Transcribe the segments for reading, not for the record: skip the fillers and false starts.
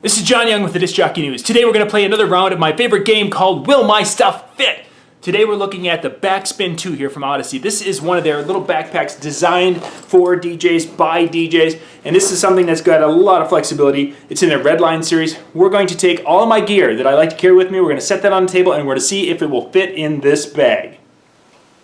This is John Young with the Disc Jockey News. Today we're going to play another round of my favorite game called Will My Stuff Fit? Today we're looking at the Backspin 2 here from Odyssey. This is one of their little backpacks designed for DJs, by DJs, and this is something that's got a lot of flexibility. It's in their Redline series. We're going to take all of my gear that I like to carry with me, we're going to set that on the table, and we're going to see if it will fit in this bag.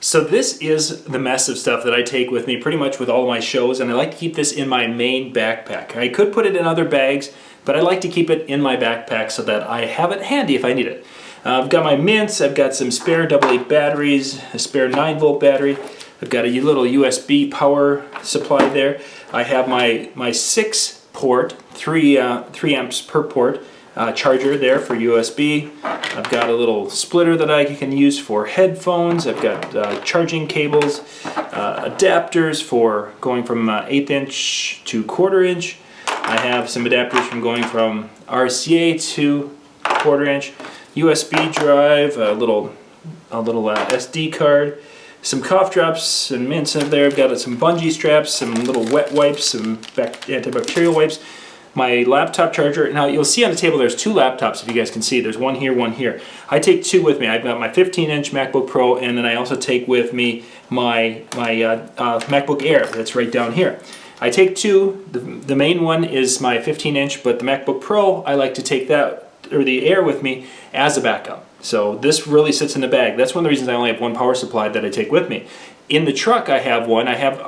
So this is the mess of stuff that I take with me pretty much with all of my shows, and I like to keep this in my main backpack. I could put it in other bags, but I like to keep it in my backpack so that I have it handy if I need it. I've got my mints, I've got some spare AA batteries, a spare 9-volt battery, I've got a little USB power supply there. I have my 6-port, 3 amps per port charger there for USB. I've got a little splitter that I can use for headphones. I've got charging cables, adapters for going from 1/8 inch to 1/4 inch. I have some adapters from going from RCA to 1/4 inch. USB drive, a little SD card, some cough drops and mints in there. I've got some bungee straps, some little wet wipes, some antibacterial wipes. My laptop charger. Now you'll see on the table there's 2 laptops, if you guys can see. There's one here, one here. I take 2 with me. I've got my 15-inch MacBook Pro, and then I also take with me my MacBook Air that's right down here. I take 2. The main one is my 15-inch, but the MacBook Pro, I like to take that, or the Air, with me as a backup. So this really sits in the bag. That's one of the reasons I only have one power supply that I take with me. In the truck I have one. I have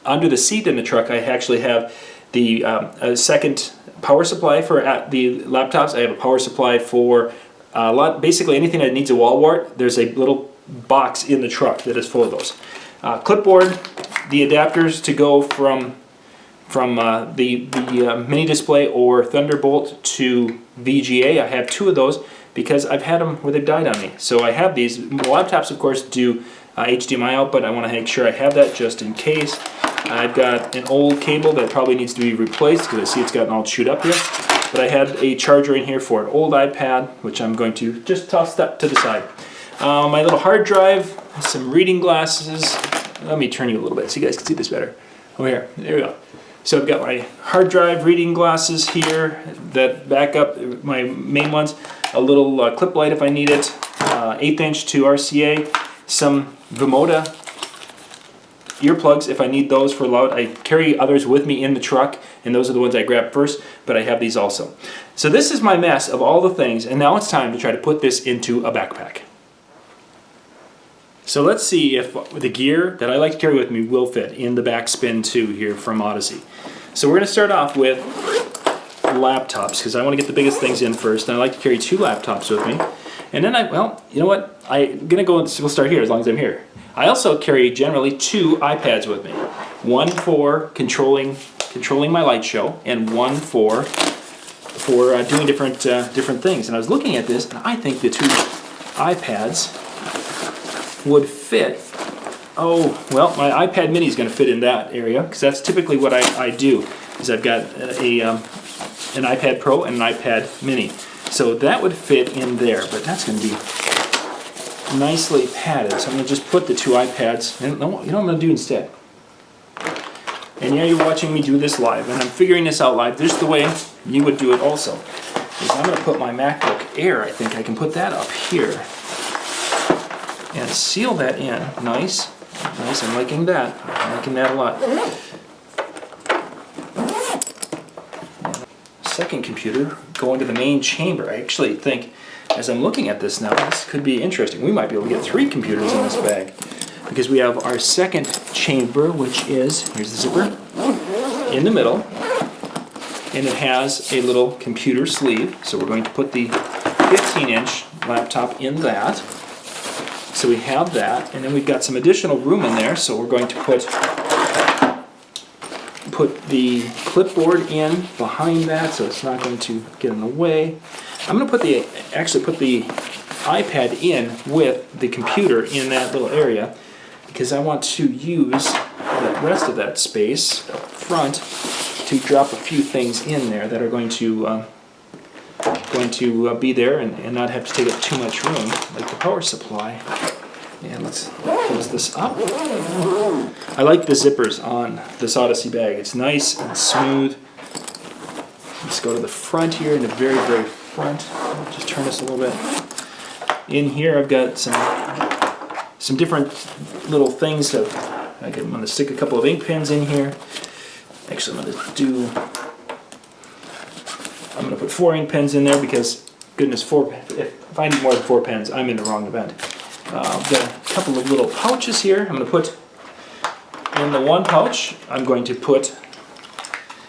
under the seat in the truck I actually have the a second power supply for the laptops. I have a power supply for basically anything that needs a wall wart. There's a little box in the truck that is full of those. Clipboard, the adapters to go from the mini display or Thunderbolt to VGA. I have 2 of those because I've had them where they've died on me. So I have these. Laptops, of course, do HDMI out, but I want to make sure I have that just in case. I've got an old cable that probably needs to be replaced because I see it's gotten all chewed up here. But I had a charger in here for an old iPad, which I'm going to just toss that to the side. My little hard drive, some reading glasses. Let me turn you a little bit so you guys can see this better. Over here, there we go. So I've got my hard drive, reading glasses here that back up my main ones. A little clip light if I need it. 1/8 inch to RCA. Some Vimoda earplugs if I need those for loud. I carry others with me in the truck, and those are the ones I grab first, but I have these also. So this is my mess of all the things, and now it's time to try to put this into a backpack. So let's see if the gear that I like to carry with me will fit in the Backspin 2 here from Odyssey. So we're going to start off with laptops, because I want to get the biggest things in first, and I like to carry 2 laptops with me. And then well, you know what? I'm going to go, we'll start here as long as I'm here. I also carry generally 2 iPads with me. One for controlling my light show, and one for doing different things. And I was looking at this, and I think the 2 iPads would fit. Oh, well, my iPad mini is going to fit in that area, because that's typically what I do, is I've got an iPad Pro and an iPad mini. So that would fit in there, but that's going to be nicely padded. So I'm going to just put the 2 iPads, and you know what I'm going to do instead? And yeah, you're watching me do this live, and I'm figuring this out live. This is the way you would do it also. Is I'm going to put my MacBook Air, I think I can put that up here, and seal that in. Nice. Nice, I'm liking that. I'm liking that a lot. Second computer going to the main chamber. I actually think, as I'm looking at this now, this could be interesting. We might be able to get 3 computers in this bag, because we have our second chamber, which is, here's the zipper, in the middle, and it has a little computer sleeve. So we're going to put the 15-inch laptop in that. So we have that, and then we've got some additional room in there, so we're going to put the clipboard in behind that, so it's not going to get in the way. I'm going to actually put the iPad in with the computer in that little area, because I want to use the rest of that space up front to drop a few things in there that are going to be there and not have to take up too much room, like the power supply. And let's close this up. I like the zippers on this Odyssey bag. It's nice and smooth. Let's go to the front here, in the very, very front. Just turn this a little bit. In here, I've got some different little things. I'm going to stick a couple of ink pens in here. Actually, I'm going to put 4 ink pens in there because, goodness, if I need more than 4 pens, I'm in the wrong event. I've got a couple of little pouches here. I'm going to put in the one pouch, I'm going to put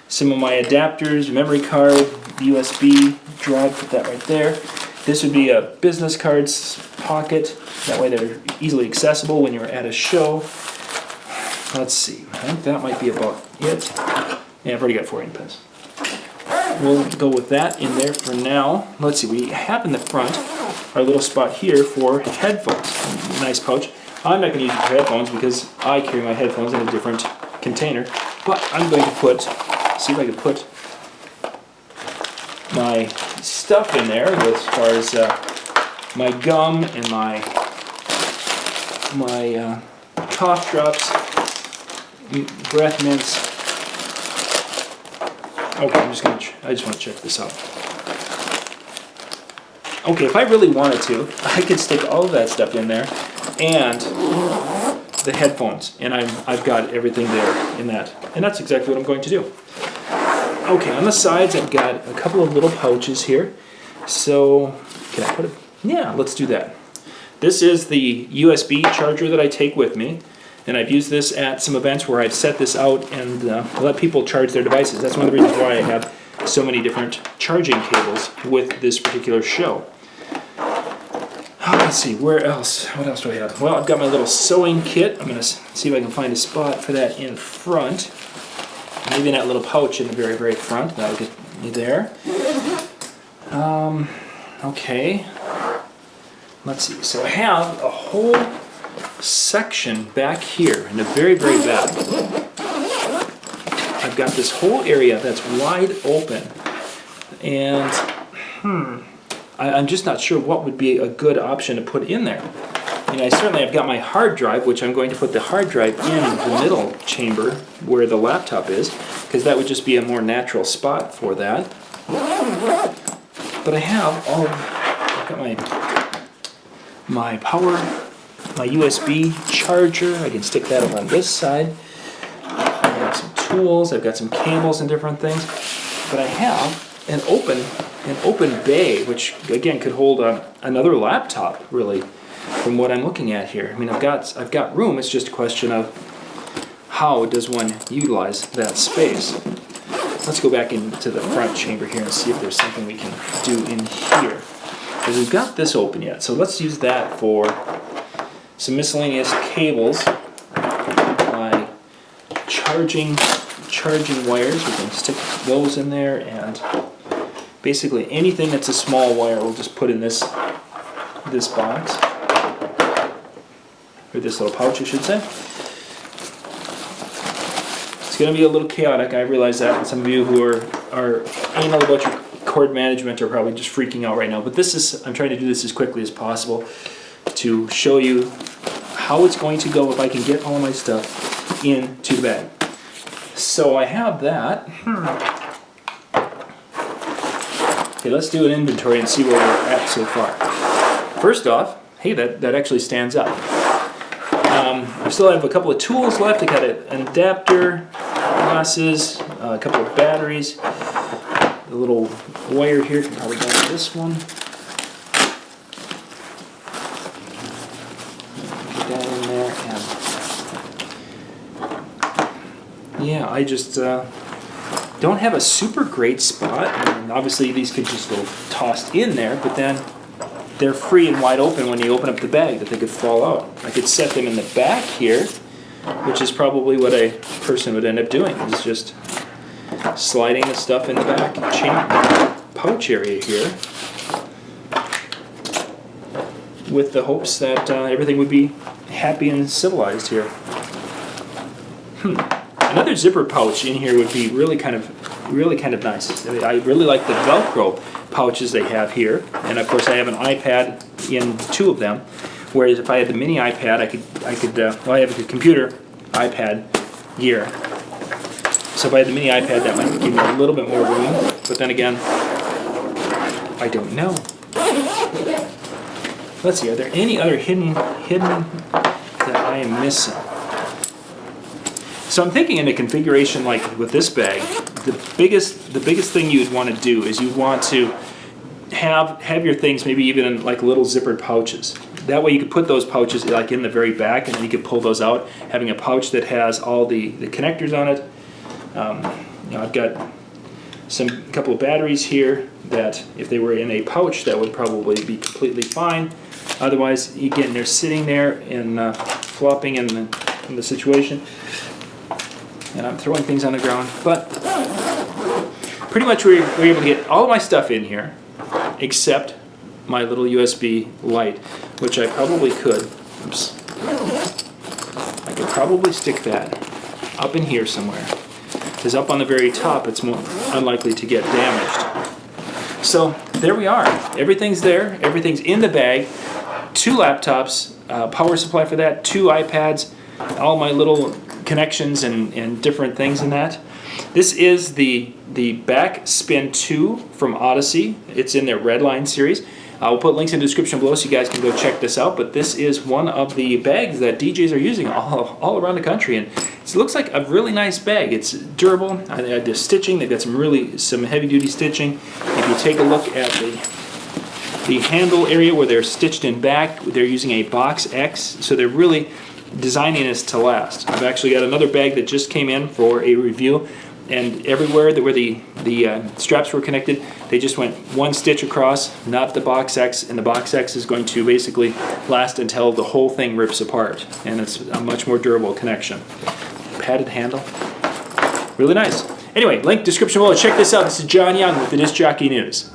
some of my adapters, memory card, USB drive, put that right there. This would be a business cards pocket. That way they're easily accessible when you're at a show. Let's see, I think that might be about it. Yeah, I've already got 4 ink pens. We'll go with that in there for now. Let's see, we have in the front our little spot here for headphones. Nice pouch. I'm not going to use it for headphones because I carry my headphones in a different container. But I'm going to see if I can put my stuff in there as far as my gum and my cough drops, breath mints. Okay, I just want to check this out. Okay, if I really wanted to, I could stick all of that stuff in there and the headphones, and I've got everything there in that. And that's exactly what I'm going to do. Okay, on the sides I've got a couple of little pouches here. So, can I put it? Yeah, let's do that. This is the USB charger that I take with me, and I've used this at some events where I've set this out and let people charge their devices. That's one of the reasons why I have so many different charging cables with this particular show. Let's see, where else? What else do I have? Well, I've got my little sewing kit. I'm going to see if I can find a spot for that in front. Maybe in that little pouch in the very, very front. That'll get me there. Okay. Let's see. So I have a whole section back here in the very, very back. I've got this whole area that's wide open. And, I'm just not sure what would be a good option to put in there. I mean, I've got my hard drive, which I'm going to put the hard drive in the middle chamber where the laptop is, because that would just be a more natural spot for that. But I've got my power, my USB charger. I can stick that up on this side. I've got some tools. I've got some cables and different things. But I have an open bay, which again could hold another laptop, really, from what I'm looking at here. I mean, I've got room. It's just a question of how does one utilize that space. Let's go back into the front chamber here and see if there's something we can do in here. Because we've got this open yet, so let's use that for some miscellaneous cables. My charging wires, we can stick those in there, and basically anything that's a small wire we'll just put in this box, or this little pouch I should say. It's going to be a little chaotic, I realize that, and some of you who are anal about your cord management are probably just freaking out right now, but I'm trying to do this as quickly as possible to show you how it's going to go if I can get all of my stuff into the bag. So I have that. Okay, let's do an inventory and see where we're at so far. First off, hey, that actually stands up. I still have a couple of tools left. I got an adapter, glasses, a couple of batteries. The little wire here can probably go to this one. Put that in there, and yeah, I just don't have a super great spot. I mean, obviously these could just go tossed in there, but then they're free and wide open when you open up the bag that they could fall out. I could set them in the back here, which is probably what a person would end up doing, is just sliding the stuff in the back pouch area here with the hopes that everything would be happy and civilized here. Another zipper pouch in here would be really kind of nice. I really like the Velcro pouches they have here, and of course I have an iPad in 2 of them. Whereas if I had the mini iPad, I have a computer iPad here. So if I had the mini iPad, that might give me a little bit more room. but then again, I don't know. Let's see, are there any other hidden that I am missing? So I'm thinking in a configuration like with this bag, the biggest thing you'd want to do is you want to have your things maybe even in like little zippered pouches. That way you could put those pouches like in the very back, and then you could pull those out, having a pouch that has all the connectors on it. You know, I've got a couple of batteries here that if they were in a pouch, that would probably be completely fine. Otherwise, again, they're sitting there and flopping in the situation. And I'm throwing things on the ground, but pretty much we're able to get all of my stuff in here, except my little USB light, which I probably could. Oops. I could probably stick that up in here somewhere, because up on the very top, it's more unlikely to get damaged. So there we are. Everything's there. Everything's in the bag. 2 laptops, power supply for that, 2 iPads, all my little connections and different things in that. This is the Backspin 2 from Odyssey. It's in their Redline series. We'll put links in the description below so you guys can go check this out. But this is one of the bags that DJs are using all around the country, and it looks like a really nice bag. It's durable. The stitching, they've got some heavy-duty stitching. If you take a look at the handle area where they're stitched in back, they're using a box X, so they're really designing this to last. I've actually got another bag that just came in for a review, and everywhere where the straps were connected, they just went 1 stitch across, not the box X, and the box X is going to basically last until the whole thing rips apart, and it's a much more durable connection. Padded handle, really nice. Anyway, link description below. Check this out. This is John Young with the Disc Jockey News.